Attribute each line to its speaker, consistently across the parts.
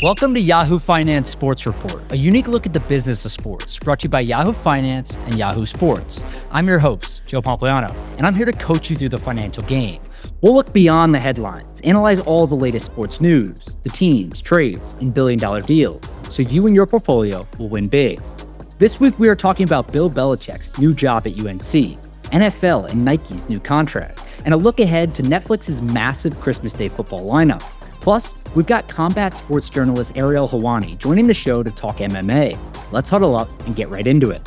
Speaker 1: Welcome to Yahoo Finance Sports Report, a unique look at the business of sports, brought to you by Yahoo Finance and Yahoo Sports. I'm your host, Joe Pompliano, and I'm here to coach you through the financial game. We'll look beyond the headlines, analyze all the latest sports news, the teams, trades, and billion-dollar deals, so you and your portfolio will win big. This week, we are talking about Bill Belichick's new job at UNC, NFL and Nike's new contract, and a look ahead to Netflix's massive Christmas Day football lineup. Plus, we've got combat sports journalist Ariel Helwani joining the show to talk MMA. Let's huddle up and get right into it.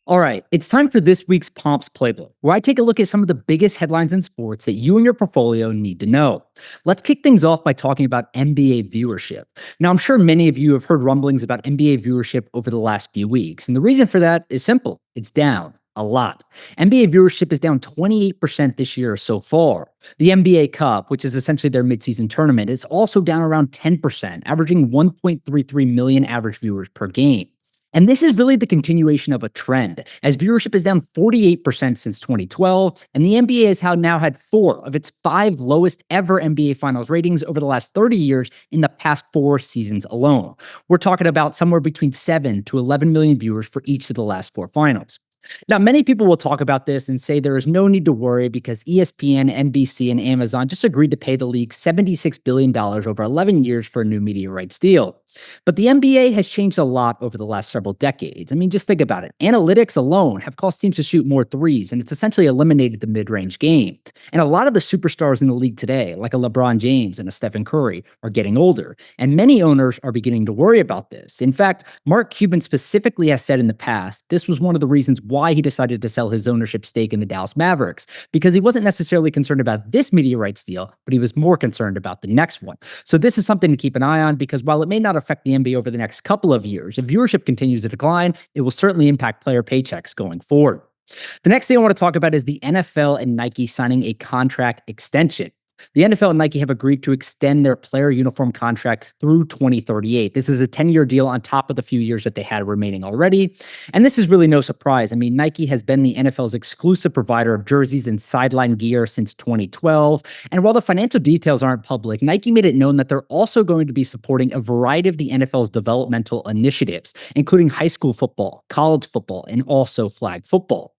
Speaker 1: All right, it's time for this week's Pomps Playbook, where I take a look at some of the biggest headlines in sports that you and your portfolio need to know. Let's kick things off by talking about NBA viewership. Now, I'm sure many of you have heard rumblings about NBA viewership over the last few weeks, and the reason for that is simple. It's down. A lot. NBA viewership is down 28% this year so far. The NBA Cup, which is essentially their midseason tournament, is also down around 10%, averaging 1.33 million average viewers per game. And this is really the continuation of a trend, as viewership is down 48% since 2012, and the NBA has now had 4 of its 5 lowest ever NBA Finals ratings over the last 30 years in the past 4 seasons alone. We're talking about somewhere between 7 to 11 million viewers for each of the last 4 finals. Now, many people will talk about this and say there is no need to worry because ESPN, NBC, and Amazon just agreed to pay the league $76 billion over 11 years for a new media rights deal. But the NBA has changed a lot over the last several decades. I mean, just think about it. Analytics alone have caused teams to shoot more threes, and it's essentially eliminated the mid-range game. And a lot of the superstars in the league today, like a LeBron James and a Stephen Curry, are getting older, and many owners are beginning to worry about this. In fact, Mark Cuban specifically has said in the past this was one of the reasons why he decided to sell his ownership stake in the Dallas Mavericks, because he wasn't necessarily concerned about this media rights deal, but he was more concerned about the next one. So this is something to keep an eye on, because while it may not affect the NBA over the next couple of years, if viewership continues to decline, it will certainly impact player paychecks going forward. The next thing I want to talk about is the NFL and Nike signing a contract extension. The NFL and Nike have agreed to extend their player uniform contract through 2038. This is a 10-year deal on top of the few years that they had remaining already. And this is really no surprise. I mean, Nike has been the NFL's exclusive provider of jerseys and sideline gear since 2012. And while the financial details aren't public, Nike made it known that they're also going to be supporting a variety of the NFL's developmental initiatives, including high school football, college football, and also flag football.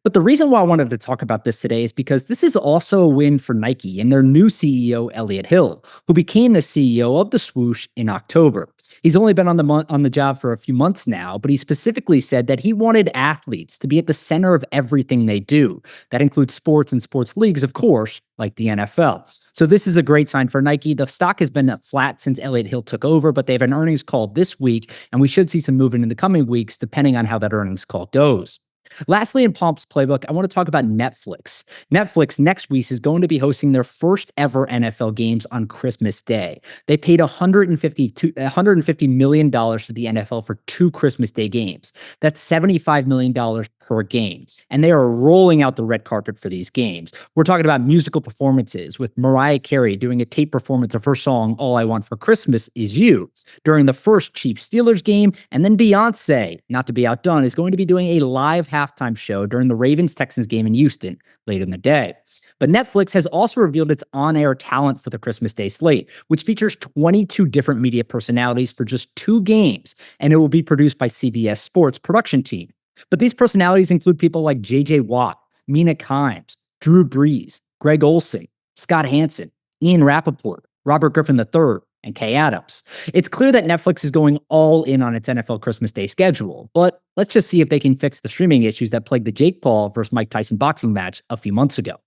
Speaker 1: But the reason why I wanted to talk about this today is because this is also a win for Nike and their new CEO, Elliott Hill, who became the CEO of the swoosh in October. He's only been on the job for a few months now, but he specifically said that he wanted athletes to be at the center of everything they do. That includes sports and sports leagues, of course, like the NFL. So this is a great sign for Nike. The stock has been flat since Elliott Hill took over, but they have an earnings call this week, and we should see some movement in the coming weeks, depending on how that earnings call goes. Lastly, in Pomps Playbook, I want to talk about Netflix. Netflix next week is going to be hosting their first ever NFL games on Christmas Day. They paid $150 million to the NFL for 2 Christmas Day games. That's $75 million per game. And they are rolling out the red carpet for these games. We're talking about musical performances, with Mariah Carey doing a tape performance of her song, All I Want for Christmas Is You, during the first Chiefs-Steelers game. And then Beyonce, not to be outdone, is going to be doing a live halftime show during the Ravens-Texans game in Houston later in the day. But Netflix has also revealed its on-air talent for the Christmas Day slate, which features 22 different media personalities for just 2 games, and it will be produced by CBS Sports production team. But these personalities include people like J.J. Watt, Mina Kimes, Drew Brees, Greg Olsen, Scott Hansen, Ian Rappaport, Robert Griffin III, and Kay Adams. It's clear that Netflix is going all in on its NFL Christmas Day schedule, but let's just see if they can fix the streaming issues that plagued the Jake Paul versus Mike Tyson boxing match a few months ago.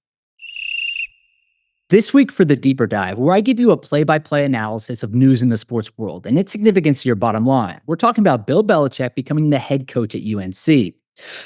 Speaker 1: This week for the deeper dive, where I give you a play-by-play analysis of news in the sports world and its significance to your bottom line. We're talking about Bill Belichick becoming the head coach at UNC.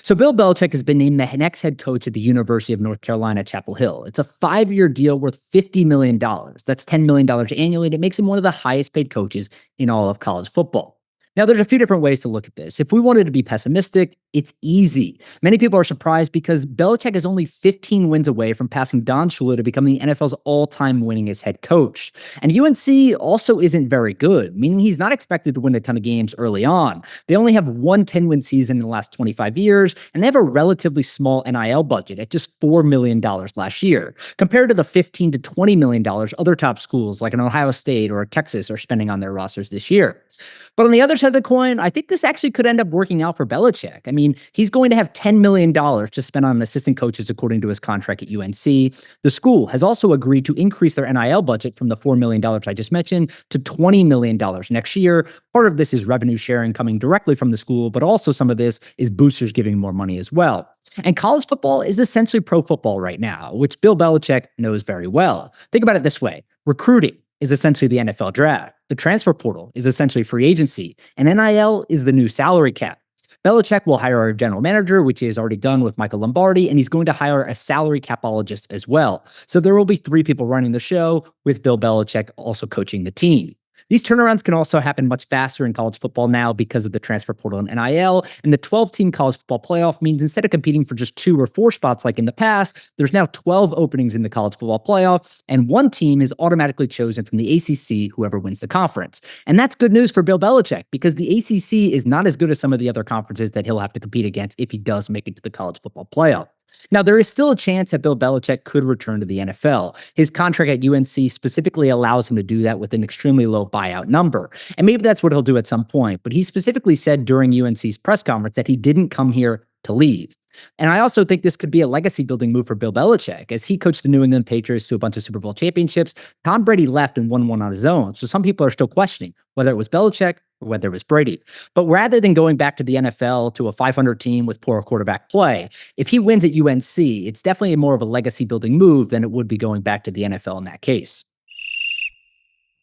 Speaker 1: So Bill Belichick has been named the next head coach at the University of North Carolina, Chapel Hill. It's a 5-year deal worth $50 million. That's $10 million annually, and it makes him one of the highest paid coaches in all of college football. Now, there's a few different ways to look at this. If we wanted to be pessimistic, it's easy. Many people are surprised because Belichick is only 15 wins away from passing Don Shula to become the NFL's all-time winningest head coach. And UNC also isn't very good, meaning he's not expected to win a ton of games early on. They only have one 10-win season in the last 25 years, and they have a relatively small NIL budget at just $4 million last year, compared to the $15 to $20 million other top schools like an Ohio State or a Texas are spending on their rosters this year. But on the other side of the coin, I think this actually could end up working out for Belichick. I mean, he's going to have $10 million to spend on assistant coaches according to his contract at UNC. The school has also agreed to increase their NIL budget from the $4 million I just mentioned to $20 million next year. Part of this is revenue sharing coming directly from the school, but also some of this is boosters giving more money as well. And college football is essentially pro football right now, which Bill Belichick knows very well. Think about it this way. Recruiting is essentially the NFL draft. The transfer portal is essentially free agency. And NIL is the new salary cap. Belichick will hire a general manager, which he has already done with Michael Lombardi, and he's going to hire a salary capologist as well. So there will be 3 people running the show, with Bill Belichick also coaching the team. These turnarounds can also happen much faster in college football now because of the transfer portal and NIL, and the 12-team college football playoff means instead of competing for just 2 or 4 spots like in the past, there's now 12 openings in the college football playoff, and one team is automatically chosen from the ACC, whoever wins the conference. And that's good news for Bill Belichick because the ACC is not as good as some of the other conferences that he'll have to compete against if he does make it to the college football playoff. Now, there is still a chance that Bill Belichick could return to the NFL. His contract at UNC specifically allows him to do that with an extremely low buyout number. And maybe that's what he'll do at some point. But he specifically said during UNC's press conference that he didn't come here to leave. And I also think this could be a legacy-building move for Bill Belichick. As he coached the New England Patriots to a bunch of Super Bowl championships, Tom Brady left and won one on his own. So some people are still questioning whether it was Belichick or whether it was Brady. But rather than going back to the NFL to a 500 team with poor quarterback play, if he wins at UNC, it's definitely more of a legacy-building move than it would be going back to the NFL in that case.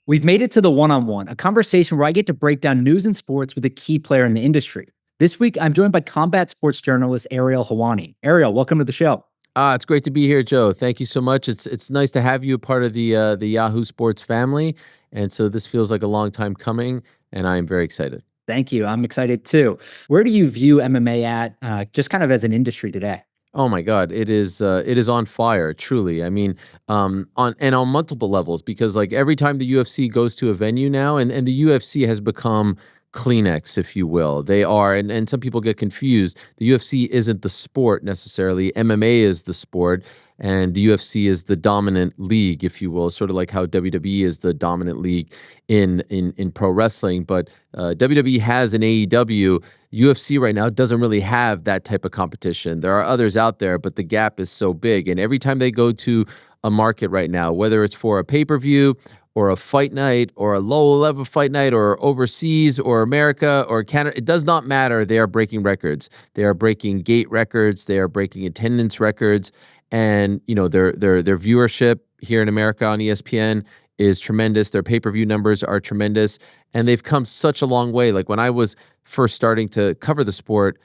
Speaker 1: We've made it to the one-on-one, a conversation where I get to break down news and sports with a key player in the industry. This week, I'm joined by combat sports journalist Ariel Helwani. Ariel, welcome to the show.
Speaker 2: It's great to be here, Joe. Thank you so much. It's nice to have you a part of the Yahoo Sports family, and so this feels like a long time coming, and I am very excited.
Speaker 1: Thank you. I'm excited too. Where do you view MMA at, just kind of as an industry today?
Speaker 2: Oh my God, it is on fire, truly. I mean, on multiple levels, because like every time the UFC goes to a venue now, and the UFC has become Kleenex, if you will. They are, and some people get confused. The UFC isn't the sport necessarily. MMA is the sport, and the UFC is the dominant league, if you will. Sort of like how WWE is the dominant league in pro wrestling. But WWE has an AEW. UFC right now doesn't really have that type of competition. There are others out there, but the gap is so big. And every time they go to a market right now, whether it's for a pay-per-view or a fight night or a low-level fight night or overseas or America or Canada, it does not matter. They are breaking records. They are breaking gate records. They are breaking attendance records. And, you know, their viewership here in America on ESPN is tremendous. Their pay-per-view numbers are tremendous. And they've come such a long way. Like when I was first starting to cover the sport,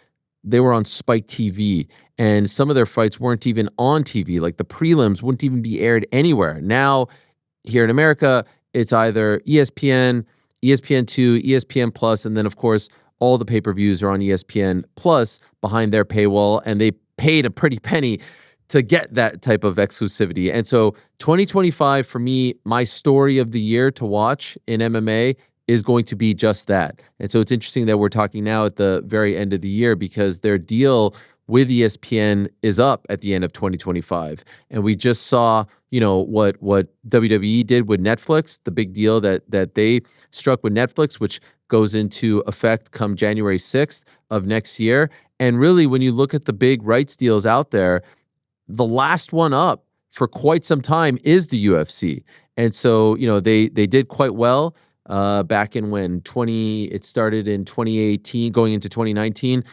Speaker 2: they were on Spike TV, and some of their fights weren't even on TV. Like the prelims wouldn't even be aired anywhere. Now, here in America, it's either ESPN, ESPN2, ESPN Plus, and then of course all the pay-per-views are on ESPN Plus behind their paywall, and they paid a pretty penny to get that type of exclusivity. And so 2025 for me, my story of the year to watch in MMA is going to be just that. And so it's interesting that we're talking now at the very end of the year because their deal with ESPN is up at the end of 2025. And we just saw, you know, what WWE did with Netflix, the big deal that they struck with Netflix, which goes into effect come January 6th of next year. And really, when you look at the big rights deals out there, the last one up for quite some time is the UFC. And so, you know, they did quite well back in it started in 2018, going into 2019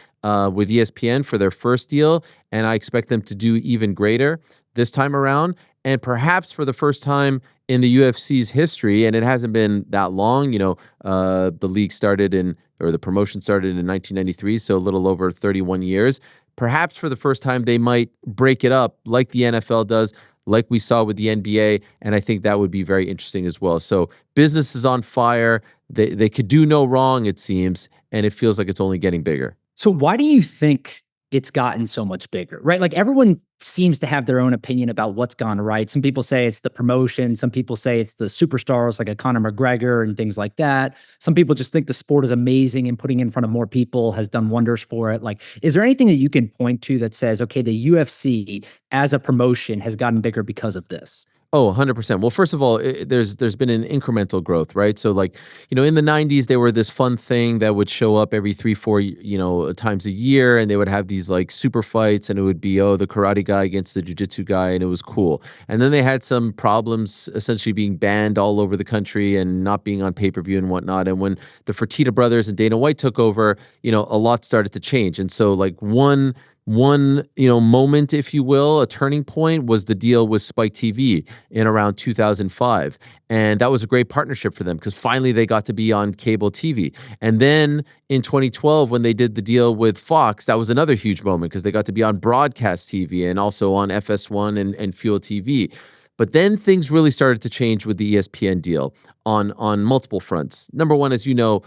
Speaker 2: with ESPN for their first deal. And I expect them to do even greater this time around. And perhaps for the first time in the UFC's history, and it hasn't been that long, you know, the league the promotion started in 1993, so a little over 31 years. Perhaps for the first time, they might break it up like the NFL does, like we saw with the NBA, and I think that would be very interesting as well. So business is on fire. they could do no wrong, it seems, and it feels like it's only getting bigger.
Speaker 1: So why do you think it's gotten so much bigger, right? Like everyone seems to have their own opinion about what's gone right. Some people say it's the promotion. Some people say it's the superstars like a Conor McGregor and things like that. Some people just think the sport is amazing and putting it in front of more people has done wonders for it. Like, is there anything that you can point to that says, okay, the UFC as a promotion has gotten bigger because of this?
Speaker 2: Oh, 100%. Well, first of all, there's been an incremental growth, right? So like, in the 90s, they were this fun thing that would show up every 3-4, times a year, and they would have these like super fights, and it would be, the karate guy against the jiu-jitsu guy, and it was cool. And then they had some problems essentially being banned all over the country and not being on pay-per-view and whatnot. And when the Fertitta brothers and Dana White took over, a lot started to change. And so like one moment, if you will, a turning point was the deal with Spike TV in around 2005. And that was a great partnership for them because finally they got to be on cable TV. And then in 2012, when they did the deal with Fox, that was another huge moment because they got to be on broadcast TV and also on FS1 and Fuel TV. But then things really started to change with the ESPN deal on multiple fronts. Number one, as you know,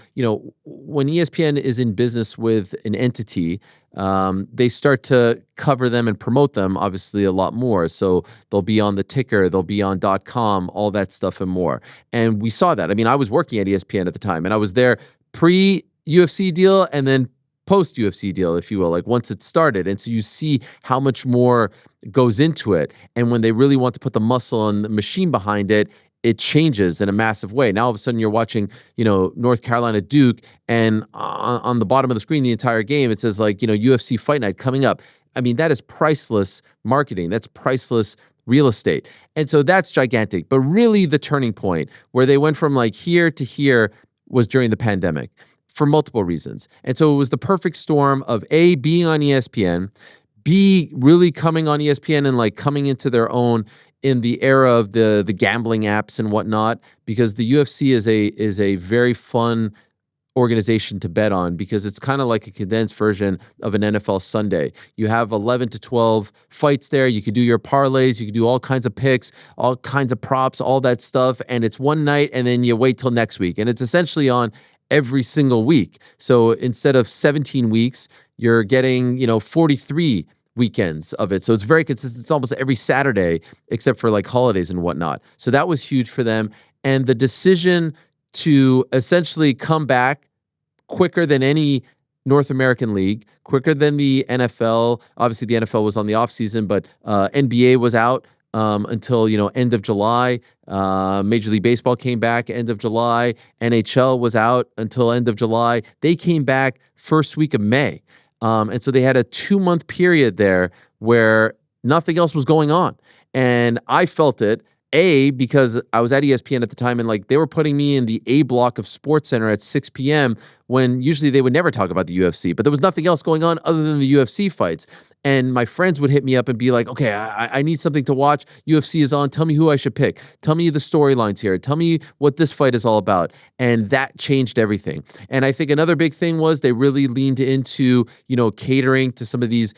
Speaker 2: when ESPN is in business with an entity, they start to cover them and promote them obviously a lot more. So they'll be on the ticker, they'll be on .com, all that stuff and more. And we saw that. I mean, I was working at ESPN at the time, and I was there pre-UFC deal and then post-UFC deal, if you will, like once it started. And so you see how much more goes into it. And when they really want to put the muscle and the machine behind it, it changes in a massive way. Now all of a sudden you're watching, North Carolina Duke, and on the bottom of the screen the entire game it says like, UFC Fight Night coming up. I mean, that is priceless marketing. That's priceless real estate. And so that's gigantic. But really the turning point where they went from like here to here was during the pandemic for multiple reasons. And so it was the perfect storm of A, being on ESPN, B, really coming on ESPN and like coming into their own in the era of the gambling apps and whatnot, because the UFC is a very fun organization to bet on because it's kind of like a condensed version of an NFL Sunday. You have 11 to 12 fights there. You could do your parlays. You could do all kinds of picks, all kinds of props, all that stuff. And it's one night and then you wait till next week. And it's essentially on every single week. So instead of 17 weeks, you're getting, 43 weekends of it. So it's very consistent. It's almost every Saturday, except for like holidays and whatnot. So that was huge for them. And the decision to essentially come back quicker than any North American league, quicker than the NFL. Obviously, the NFL was on the offseason, but NBA was out until, end of July. Major League Baseball came back end of July. NHL was out until end of July. They came back first week of May. And so they had a 2-month period there where nothing else was going on. And I felt it, A, because I was at ESPN at the time and like they were putting me in the A block of SportsCenter at 6 p.m. when usually they would never talk about the UFC, but there was nothing else going on other than the UFC fights. And my friends would hit me up and be like, okay, I need something to watch. UFC is on. Tell me who I should pick. Tell me the storylines here. Tell me what this fight is all about. And that changed everything. And I think another big thing was they really leaned into, catering to some of these,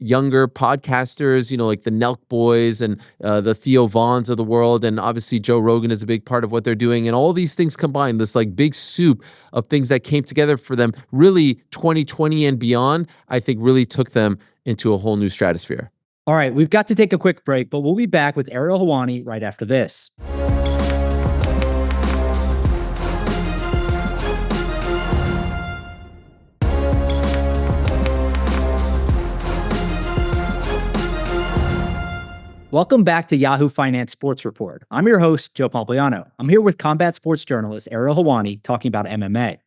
Speaker 2: younger podcasters, like the Nelk Boys and the Theo Vaughns of the world. And obviously Joe Rogan is a big part of what they're doing. And all these things combined, this like big soup of things that came together for them, really 2020 and beyond, I think really took them into a whole new stratosphere.
Speaker 1: All right, we've got to take a quick break, but we'll be back with Ariel Helwani right after this. Welcome back to Yahoo Finance Sports Report. I'm your host, Joe Pompliano. I'm here with combat sports journalist Ariel Helwani talking about MMA.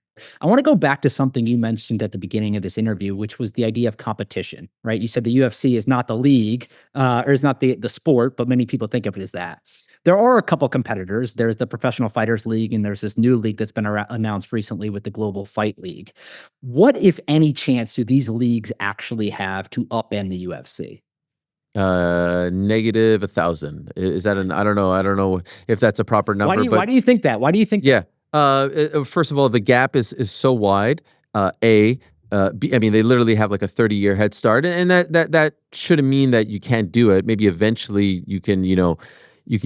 Speaker 1: I want to go back to something you mentioned at the beginning of this interview, which was the idea of competition, right? You said the UFC is not the league, or is not the sport, but many people think of it as that. There are a couple competitors. There's the Professional Fighters League, and there's this new league that's been announced recently with the Global Fight League. What, if any, chance do these leagues actually have to upend the UFC?
Speaker 2: Negative 1,000. Is that I don't know if that's a proper number.
Speaker 1: Why do you think that? Why do you think?
Speaker 2: Yeah. First of all, the gap is so wide. B, I mean, they literally have like a 30-year head start, and that shouldn't mean that you can't do it. Maybe eventually you can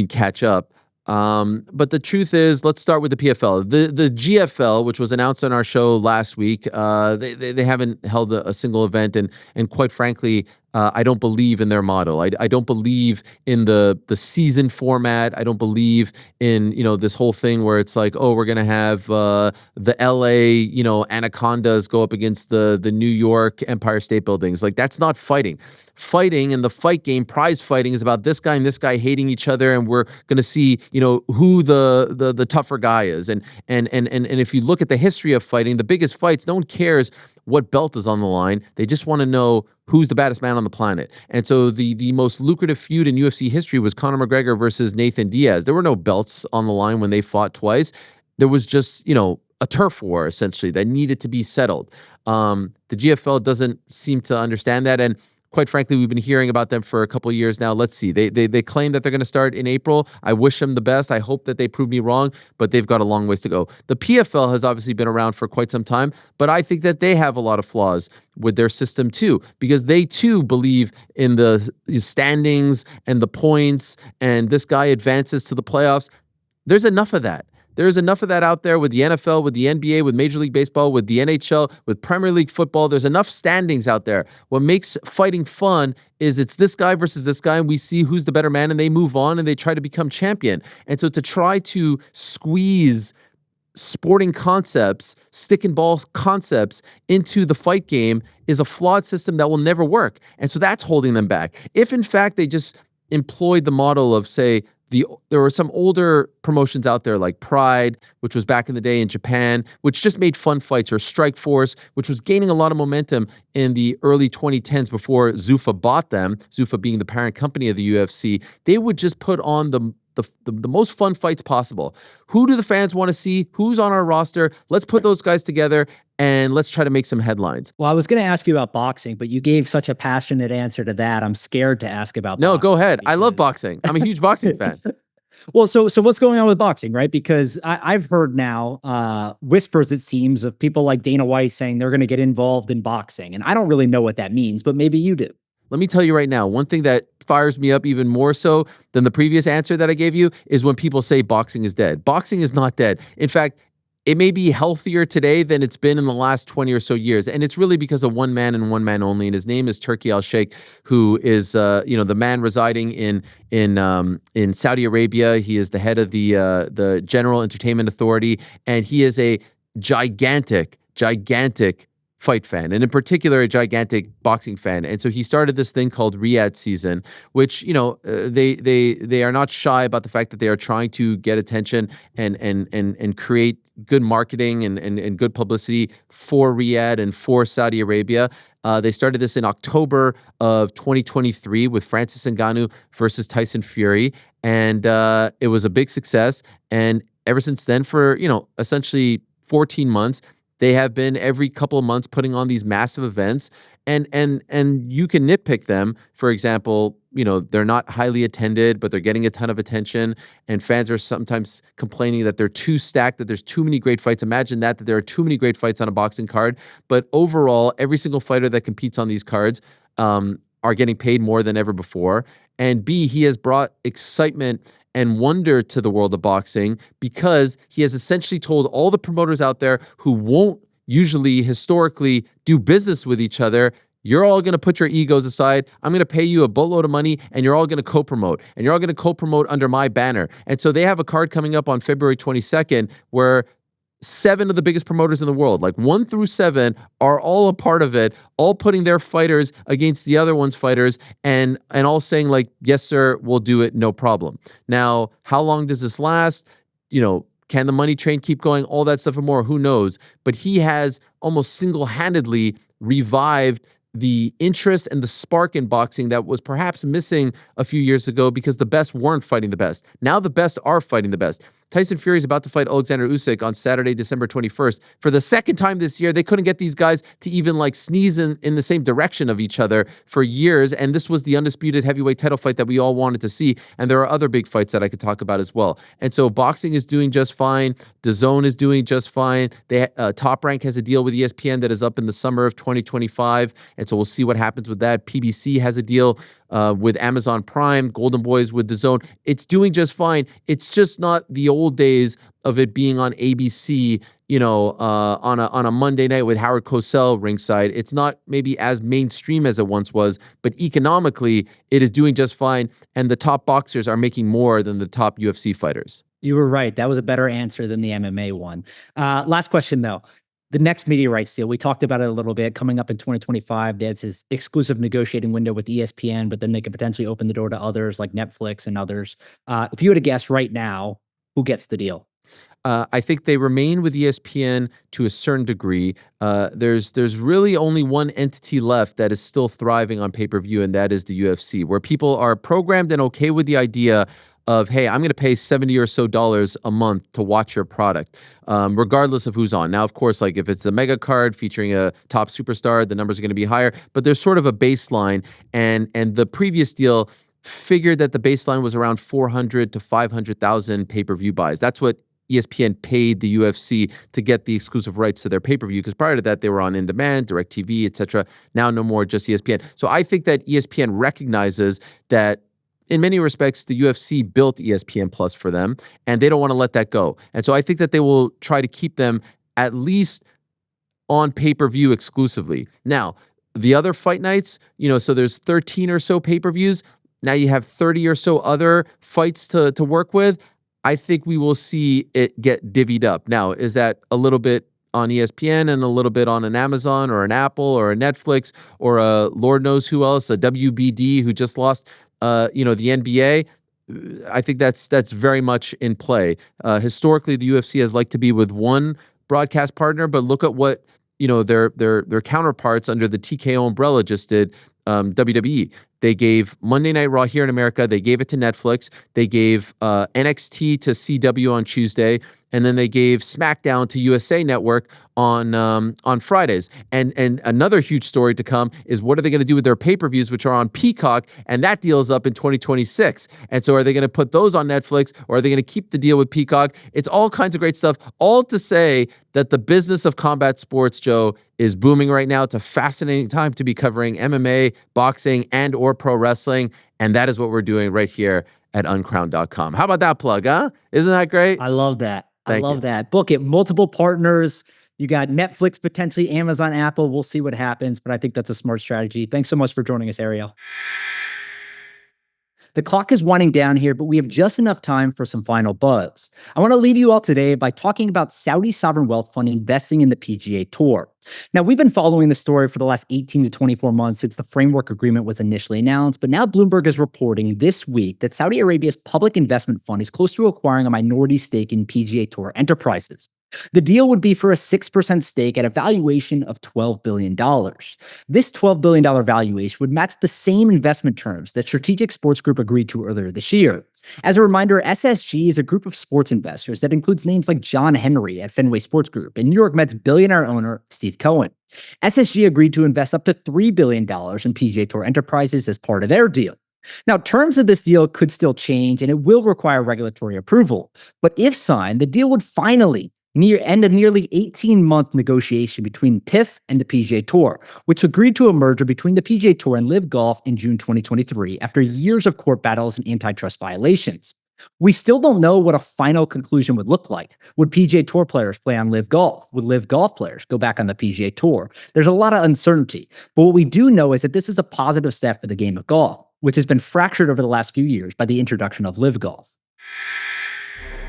Speaker 2: catch up. But the truth is, let's start with the PFL. The GFL, which was announced on our show last week, they haven't held a single event, and quite frankly, I don't believe in their model. I don't believe in the season format. I don't believe in this whole thing where it's like, oh, we're gonna have the LA Anacondas go up against the New York Empire State Buildings. Like, that's not fighting. Fighting and the fight game, prize fighting, is about this guy and this guy hating each other, and we're gonna see who the tougher guy is. And if you look at the history of fighting, the biggest fights, no one cares what belt is on the line. They just want to know who's the baddest man on the planet. And so the most lucrative feud in UFC history was Conor McGregor versus Nathan Diaz. There were no belts on the line when they fought twice. There was just, a turf war, essentially, that needed to be settled. The GFL doesn't seem to understand that. And quite frankly, we've been hearing about them for a couple of years now. Let's see. They claim that they're going to start in April. I wish them the best. I hope that they prove me wrong, but they've got a long ways to go. The PFL has obviously been around for quite some time, but I think that they have a lot of flaws with their system too, because they too believe in the standings and the points, and this guy advances to the playoffs. There's enough of that. There's enough of that out there with the NFL, with the NBA, with Major League Baseball, with the NHL, with Premier League football. There's enough standings out there. What makes fighting fun is it's this guy versus this guy, and we see who's the better man, and they move on and they try to become champion. And so to try to squeeze sporting concepts, stick and ball concepps into the fight game is a flawed system that will never work. And so that's holding them back. If in fact they just employed the model of, say, there were some older promotions out there like Pride, which was back in the day in Japan, which just made fun fights, or Strikeforce, which was gaining a lot of momentum in the early 2010s before Zuffa bought them, Zuffa being the parent company of the UFC. They would just put on the most fun fights possible. Who do the fans want to see? Who's on our roster? Let's put those guys together and let's try to make some headlines.
Speaker 1: Well, I was going to ask you about boxing, but you gave such a passionate answer to that. I'm scared to ask about boxing.
Speaker 2: No, go ahead. I love boxing. I'm a huge boxing fan.
Speaker 1: Well, so what's going on with boxing, right? Because I've heard now whispers, it seems, of people like Dana White saying they're going to get involved in boxing. And I don't really know what that means, but maybe you do.
Speaker 2: Let me tell you right now, one thing that fires me up even more so than the previous answer that I gave you is when people say boxing is dead. Boxing is not dead. In fact, it may be healthier today than it's been in the last 20 or so years. And it's really because of one man and one man only. And his name is Turki Al-Sheikh, who is, the man residing in Saudi Arabia. He is the head of the General Entertainment Authority. And he is a gigantic fight fan, and in particular, a gigantic boxing fan. And so he started this thing called Riyadh Season, which, they are not shy about the fact that they are trying to get attention and create good marketing and good publicity for Riyadh and for Saudi Arabia. They started this in October of 2023 with Francis Ngannou versus Tyson Fury, and it was a big success. And ever since then, for essentially 14 months, they have been every couple of months putting on these massive events, and you can nitpick them. For example, they're not highly attended, but they're getting a ton of attention, and fans are sometimes complaining that they're too stacked, that there's too many great fights. Imagine that there are too many great fights on a boxing card. But overall, every single fighter that competes on these cards are getting paid more than ever before. And B, he has brought excitement and wonder to the world of boxing because he has essentially told all the promoters out there who won't usually historically do business with each other, you're all going to put your egos aside. I'm going to pay you a boatload of money, and you're all going to co-promote. And you're all going to co-promote under my banner. And so they have a card coming up on February 22nd where 7 of the biggest promoters in the world, like 1 through 7, are all a part of it, all putting their fighters against the other one's fighters, and all saying like, yes, sir, we'll do it, no problem. Now, how long does this last? Can the money train keep going? All that stuff and more, who knows? But he has almost single-handedly revived the interest and the spark in boxing that was perhaps missing a few years ago because the best weren't fighting the best. Now the best are fighting the best. Tyson Fury is about to fight Alexander Usyk on Saturday, December 21st. For the second time this year, they couldn't get these guys to even like sneeze in the same direction of each other for years. And this was the undisputed heavyweight title fight that we all wanted to see. And there are other big fights that I could talk about as well. And so boxing is doing just fine. DAZN is doing just fine. Top Rank has a deal with ESPN that is up in the summer of 2025. And so we'll see what happens with that. PBC has a deal with Amazon Prime, Golden Boys with DAZN. It's doing just fine. It's just not the old days of it being on ABC, on a Monday night with Howard Cosell ringside. It's not maybe as mainstream as it once was, but economically, it is doing just fine. And the top boxers are making more than the top UFC fighters.
Speaker 1: You were right. That was a better answer than the MMA one. Last question, though. The next media rights deal, we talked about it a little bit, coming up in 2025. That's his exclusive negotiating window with ESPN, but then they could potentially open the door to others like Netflix and others. If you had to guess right now, who gets the deal?
Speaker 2: I think they remain with ESPN to a certain degree. There's really only one entity left that is still thriving on pay-per-view, and that is the UFC, where people are programmed and okay with the idea of, hey, I'm going to pay $70 or so a month to watch your product, regardless of who's on. Now, of course, like if it's a mega card featuring a top superstar, the numbers are going to be higher, but there's sort of a baseline, and the previous deal figured that the baseline was around 400 to 500,000 pay-per-view buys. That's what ESPN paid the UFC to get the exclusive rights to their pay-per-view, because prior to that, they were on in-demand, DirecTV, etc. Now, no more, just ESPN. So I think that ESPN recognizes that in many respects, the UFC built ESPN Plus for them, and they don't want to let that go. And so I think that they will try to keep them at least on pay-per-view exclusively. Now, the other fight nights, so there's 13 or so pay-per-views. Now you have 30 or so other fights to work with. I think we will see it get divvied up. Now, is that a little bit on ESPN and a little bit on an Amazon or an Apple or a Netflix or a Lord knows who else, a WBD who just lost the NBA? I think that's very much in play. Historically, the UFC has liked to be with one broadcast partner, but look at what their counterparts under the TKO umbrella just did. WWE. They gave Monday Night Raw here in America. They gave it to Netflix. They gave NXT to CW on Tuesday, and then they gave SmackDown to USA Network on Fridays. And another huge story to come is what are they going to do with their pay-per-views, which are on Peacock, and that deal is up in 2026. And so are they going to put those on Netflix, or are they going to keep the deal with Peacock? It's all kinds of great stuff, all to say that the business of combat sports, Joe, is booming right now. It's a fascinating time to be covering MMA, boxing, and or pro wrestling, and that is what we're doing right here at uncrowned.com. How about that plug, huh? Isn't that great?
Speaker 1: I love that.
Speaker 2: Thank
Speaker 1: I love
Speaker 2: you.
Speaker 1: that. Book it. Multiple partners. You got Netflix, potentially Amazon, Apple. We'll see what happens, but I think that's a smart strategy. Thanks so much for joining us, Ariel. The clock is winding down here, but we have just enough time for some final buzz. I want to leave you all today by talking about Saudi sovereign wealth fund investing in the PGA Tour. Now, we've been following the story for the last 18 to 24 months since the framework agreement was initially announced, but now Bloomberg is reporting this week that Saudi Arabia's public investment fund is close to acquiring a minority stake in PGA Tour enterprises. The deal would be for a 6% stake at a valuation of $12 billion. This $12 billion valuation would match the same investment terms that Strategic Sports Group agreed to earlier this year. As a reminder, SSG is a group of sports investors that includes names like John Henry at Fenway Sports Group and New York Mets billionaire owner Steve Cohen. SSG agreed to invest up to $3 billion in PGA Tour enterprises as part of their deal. Now, terms of this deal could still change, and it will require regulatory approval. But if signed, the deal would finally end a nearly 18-month negotiation between PIF and the PGA Tour, which agreed to a merger between the PGA Tour and Live Golf in June 2023 after years of court battles and antitrust violations. We still don't know what a final conclusion would look like. Would PGA Tour players play on Live Golf? Would Live Golf players go back on the PGA Tour? There's a lot of uncertainty, but what we do know is that this is a positive step for the game of golf, which has been fractured over the last few years by the introduction of Live Golf.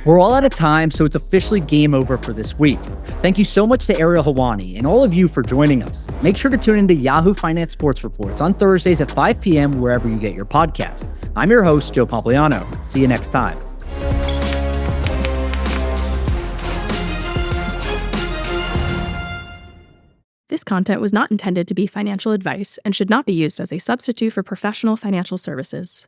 Speaker 1: We're all out of time, so it's officially game over for this week. Thank you so much to Ariel Helwani and all of you for joining us. Make sure to tune into Yahoo Finance Sports Reports on Thursdays at 5 p.m. wherever you get your podcast. I'm your host, Joe Pompliano. See you next time.
Speaker 3: This content was not intended to be financial advice and should not be used as a substitute for professional financial services.